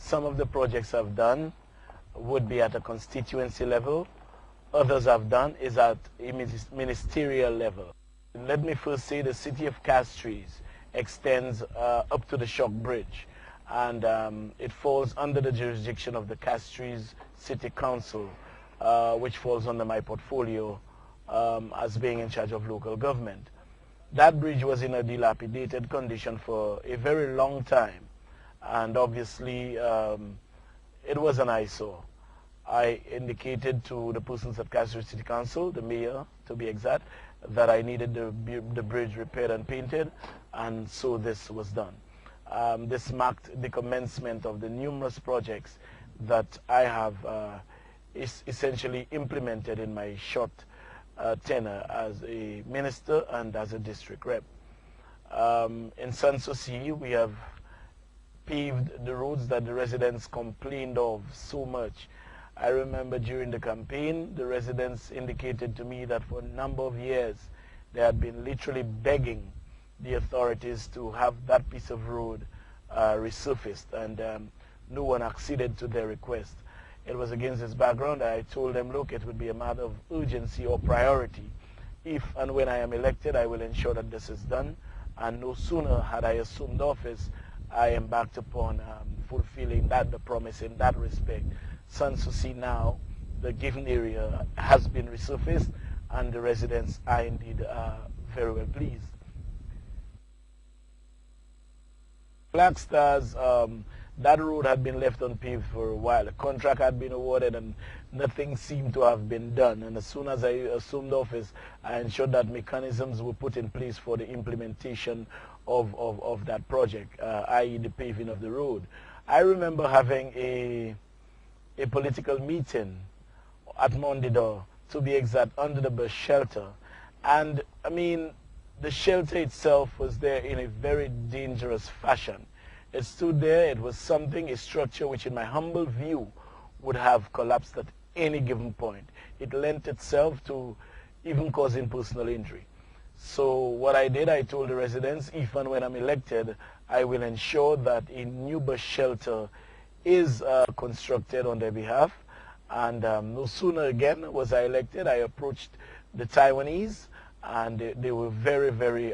Some of the projects I've done would be at a constituency level. Others I've done is at a ministerial level. Let me first say the city of Castries extends up to the Shock Bridge, and it falls under the jurisdiction of the Castries City Council, which falls under my portfolio as being in charge of local government. That bridge was in a dilapidated condition for a very long time, and obviously it was an eyesore. I indicated to the persons at Castries City Council, the mayor to be exact, that I needed the bridge repaired and painted, and so this was done. This marked the commencement of the numerous projects that I have essentially implemented in my short tenure as a minister and as a district rep. In Sanssouci, we have paved the roads that the residents complained of so much. I remember during the campaign, the residents indicated to me that for a number of years, they had been literally begging the authorities to have that piece of road resurfaced, and no one acceded to their request. It was against this background I told them, look, it would be a matter of urgency or priority. If and when I am elected, I will ensure that this is done, and no sooner had I assumed office, I embarked upon fulfilling the promise in that respect. Sanssouci now, the given area has been resurfaced, and the residents are indeed very well pleased. Black Stars, that road had been left unpaved for a while. A contract had been awarded and nothing seemed to have been done. And as soon as I assumed office, I ensured that mechanisms were put in place for the implementation of that project, i.e. the paving of the road. I remember having a political meeting at Mondidor, to be exact, under the bus shelter. And I mean, the shelter itself was there in a very dangerous fashion. It stood there, it was something, a structure which in my humble view would have collapsed at any given point. It lent itself to even causing personal injury. So what I did, I told the residents, if and when I'm elected, I will ensure that a new bus shelter is constructed on their behalf. And no sooner again was I elected, I approached the Taiwanese, and they were very, very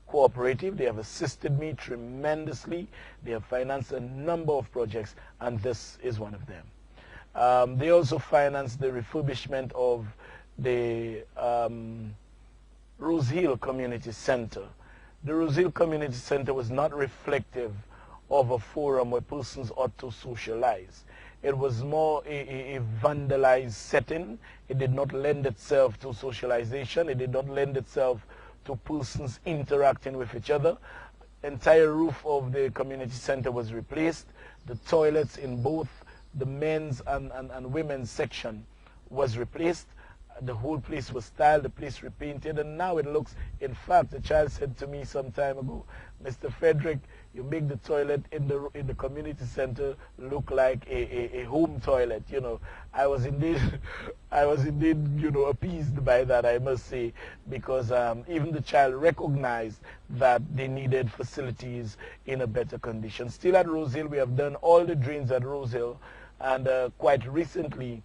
cooperative. They have assisted me tremendously. They have financed a number of projects, and this is one of them. They also financed the refurbishment of the Rose Hill Community Center. The Rose Hill Community Center was not reflective of a forum where persons ought to socialize. It was more a vandalized setting. It did not lend itself to socialization. It did not lend itself to persons interacting with each other. Entire roof of the community center was replaced. The toilets in both the men's and women's section was replaced. The whole place was styled, the place repainted, and now it looks, in fact, a child said to me some time ago, Mr. Frederick, you make the toilet in the community center look like a home toilet. You know, I was indeed, you know, appeased by that, I must say, because even the child recognized that they needed facilities in a better condition. Still at Rose Hill, we have done all the drains at Rose Hill, and quite recently,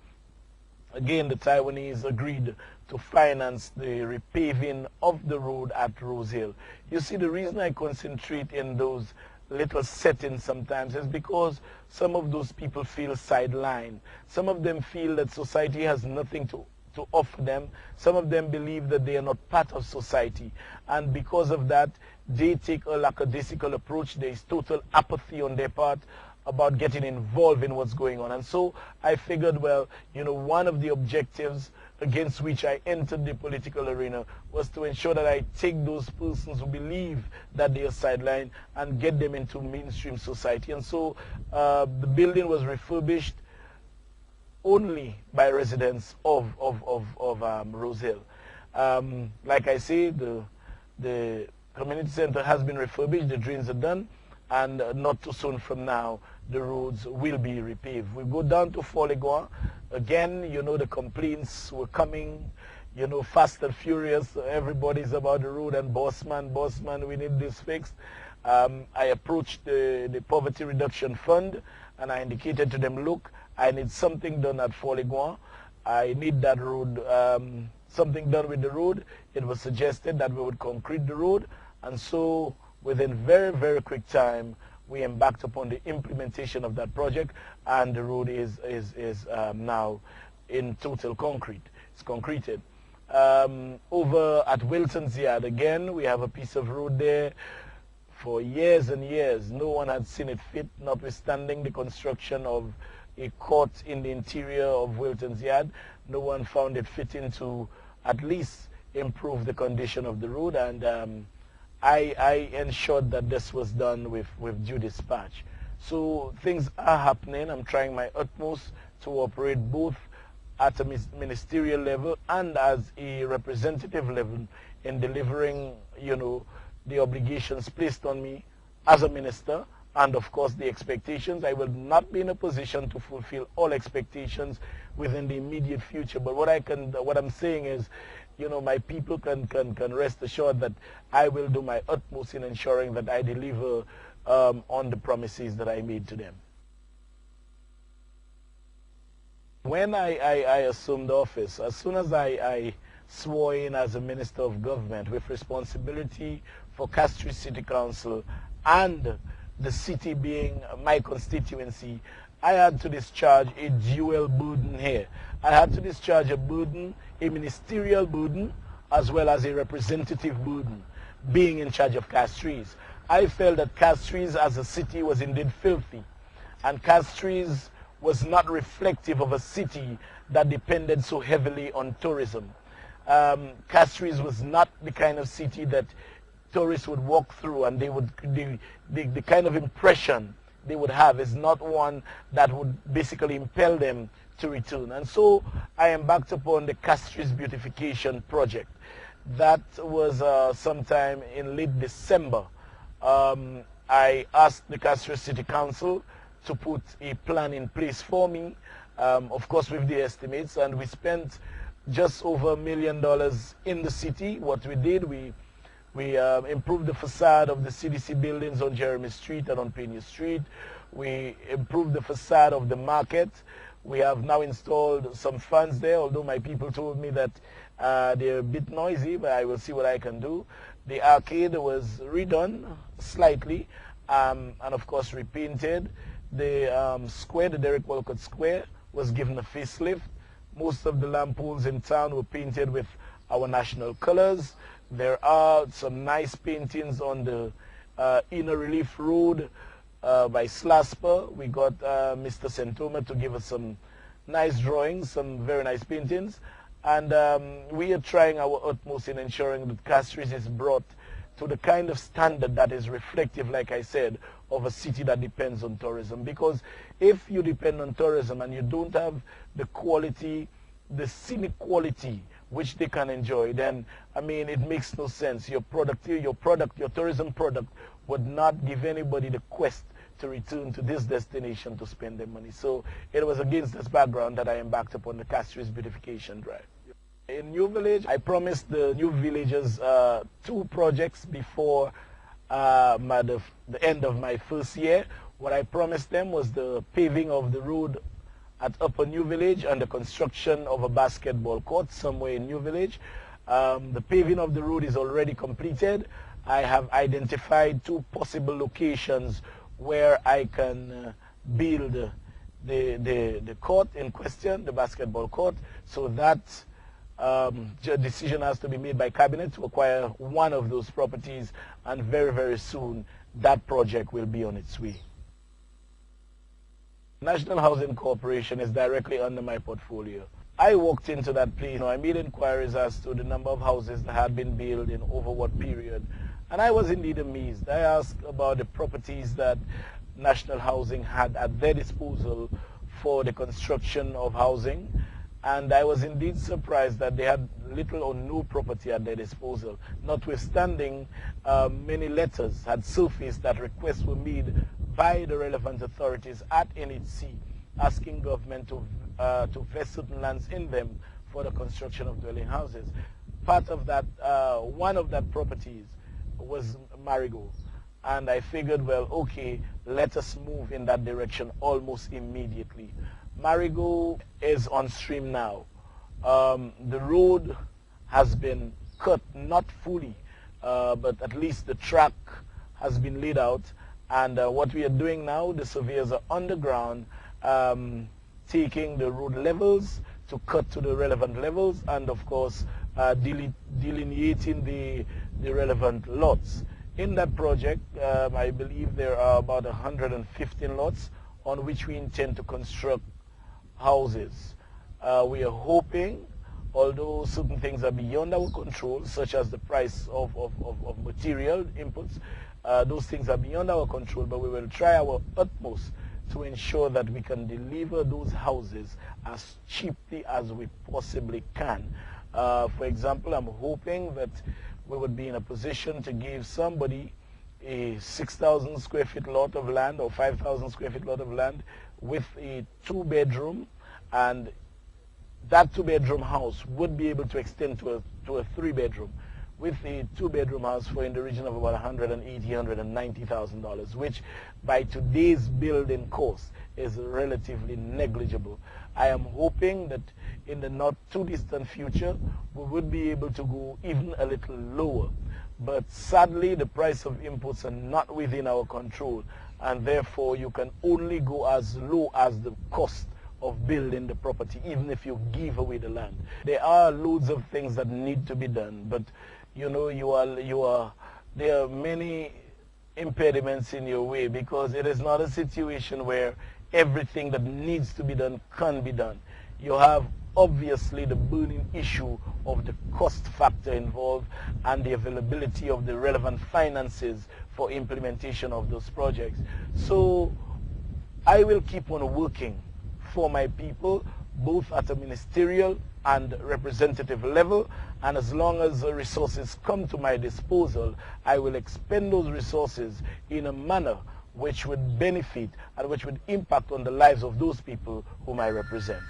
again, the Taiwanese agreed to finance the repaving of the road at Rose Hill. You see, the reason I concentrate in those little settings sometimes is because some of those people feel sidelined. Some of them feel that society has nothing to offer them. Some of them believe that they are not part of society. And because of that, they take a lackadaisical approach. There is total apathy on their part about getting involved in what's going on. And so I figured, well, you know, one of the objectives against which I entered the political arena was to ensure that I take those persons who believe that they are sidelined and get them into mainstream society. And so the building was refurbished only by residents of Rose Hill. Like I say, the community center has been refurbished, the drains are done, and not too soon from now, the roads will be repaved. We go down to Foligua. Again, you know, the complaints were coming, you know, fast and furious. Everybody's about the road, and boss man, we need this fixed. I approached the Poverty Reduction Fund, and I indicated to them, look, I need something done at Foligouin. I need that road, something done with the road. It was suggested that we would concrete the road, and so within very, very quick time, we embarked upon the implementation of that project, and the road is now in total concrete. It's concreted. Over at Wilton's Yard, again, we have a piece of road there. For years and years, no one had seen it fit, notwithstanding the construction of a court in the interior of Wilton's Yard. No one found it fitting to at least improve the condition of the road, and I ensured that this was done with due dispatch. So things are happening. I'm trying my utmost to operate both at a ministerial level and as a representative level in delivering, the obligations placed on me as a minister, and of course the expectations. I will not be in a position to fulfill all expectations within the immediate future, but what I'm saying is, my people can rest assured that I will do my utmost in ensuring that I deliver on the promises that I made to them. When I assumed office, as soon as I swore in as a Minister of Government with responsibility for Castries City Council and the city being my constituency, I had to discharge a dual burden here. I had to discharge a burden, a ministerial burden, as well as a representative burden, being in charge of Castries. I felt that Castries as a city was indeed filthy, and Castries was not reflective of a city that depended so heavily on tourism. Castries was not the kind of city that tourists would walk through and the kind of impression they would have is not one that would basically impel them to return. And so I embarked upon the Castries beautification project. That was sometime in late December. I asked the Castries City Council to put a plan in place for me, of course with the estimates, and we spent just over $1 million in the city. What we did, we improved the facade of the CDC buildings on Jeremy Street and on Pena Street. We improved the facade of the market. We have now installed some fans there, although my people told me that they're a bit noisy, but I will see what I can do. The arcade was redone slightly, and of course repainted. The square, the Derek Walcott Square, was given a facelift. Most of the lampposts in town were painted with our national colors. There are some nice paintings on the inner relief road by Slasper. We got Mr. Sentoma to give us some nice drawings, some very nice paintings. And we are trying our utmost in ensuring that Castries is brought to the kind of standard that is reflective, like I said, of a city that depends on tourism. Because if you depend on tourism and you don't have the quality, the scenic quality which they can enjoy, then I mean it makes no sense. Your tourism product would not give anybody the quest to return to this destination to spend their money. So it was against this background that I embarked upon the Castries beautification drive. In New Village, I promised the new villagers 2 projects before the end of my first year. What I promised them was the paving of the road at Upper New Village and the construction of a basketball court somewhere in New Village. The paving of the road is already completed. I have identified 2 possible locations where I can build the court in question, the basketball court. So that decision has to be made by cabinet to acquire one of those properties, and very, very soon that project will be on its way. National Housing Corporation is directly under my portfolio. I walked into that place, I made inquiries as to the number of houses that had been built in over what period, and I was indeed amazed. I asked about the properties that National Housing had at their disposal for the construction of housing, and I was indeed surprised that they had little or no property at their disposal, notwithstanding many letters had surfaced that requests were made by the relevant authorities at NHC asking government to vest certain lands in them for the construction of dwelling houses. Part of that, one of that properties was Marigo. and I figured, well, okay, let us move in that direction almost immediately. Marigot is on stream now. The road has been cut, not fully, but at least the track has been laid out. And what we are doing now, the surveyors are underground, taking the road levels to cut to the relevant levels, and of course delineating the relevant lots. In that project, I believe there are about 115 lots on which we intend to construct houses. We are hoping, although certain things are beyond our control, such as the price of material inputs, those things are beyond our control, but we will try our utmost to ensure that we can deliver those houses as cheaply as we possibly can. For example, I'm hoping that we would be in a position to give somebody a 6,000 square feet lot of land or 5,000 square feet lot of land with a 2-bedroom, and that 2-bedroom house would be able to extend to a 3-bedroom, with a 2-bedroom house for in the region of about $180,000, $190,000, which by today's building cost is relatively negligible. I am hoping that in the not too distant future we would be able to go even a little lower, but sadly the price of inputs are not within our control, and therefore you can only go as low as the cost of building the property, even if you give away the land. There are loads of things that need to be done, but you know, there are many impediments in your way, because it is not a situation where everything that needs to be done can be done. You have obviously the burning issue of the cost factor involved and the availability of the relevant finances for implementation of those projects. So I will keep on working for my people, both at a ministerial and representative level, and as long as the resources come to my disposal, I will expend those resources in a manner which would benefit and which would impact on the lives of those people whom I represent.